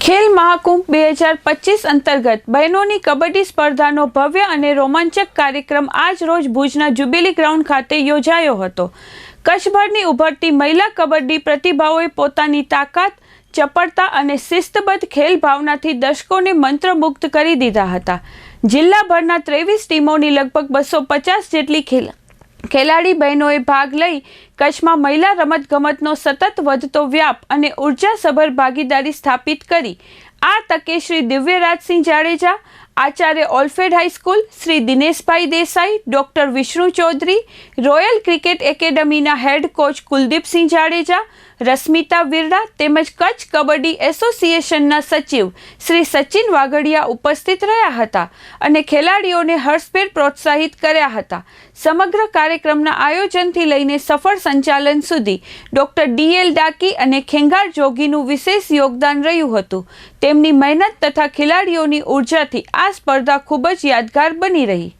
ખેલ મહાકુંભ 2025 અંતર્ગત બહેનોની કબડ્ડી સ્પર્ધાનો ભવ્ય અને રોમાંચક કાર્યક્રમ આજ રોજ ભુજના જ્યુબિલી ગ્રાઉન્ડ ખાતે યોજાયો હતો। કચ્છભરની ઉભરતી મહિલા કબડ્ડી પ્રતિભાઓએ પોતાની તાકાત, ચપળતા અને શિસ્તબદ્ધ ખેલ ભાવનાથી દર્શકોને મંત્રમુગ્ધ કરી દીધા હતા। જિલ્લાભરના 23 ટીમોની લગભગ 250 જેટલી ખેલાડી બહેનોએ ભાગ લઈ કચ્છમાં મહિલા રમતગમતનો સતત વધતો વ્યાપ અને ઉર્જાસભર ભાગીદારી સ્થાપિત કરી। આ તકે શ્રી દિવ્યરાજસિંહ જાડેજા, આચાર્ય ઓલ્ફેડ high school, Shri Dineshbhai Desai, doctor Vishnu Chaudhari, Royal Cricket એકેડમીના હેડ કોચ કુલદીપસિંહ જાડેજા, રશ્મિતા વિરડા તેમજ કચ્છ કબડ્ડી એસોસિએશનના સચિવ શ્રી સચિન વાઘડિયા ઉપસ્થિત રહ્યા હતા અને ખેલાડીઓને હર્ષભેર પ્રોત્સાહિત કર્યા હતા। સમગ્ર કાર્યક્રમના આયોજનથી લઈને સફળ સંચાલન સુધી ડૉક્ટર ડીએલ ડાકી અને ખેંગાર જોગીનું વિશેષ યોગદાન રહ્યું હતું। તેમની મહેનત તથા ખેલાડીઓની ઉર્જાથી આ સ્પર્ધા ખૂબ જ યાદગાર બની રહી।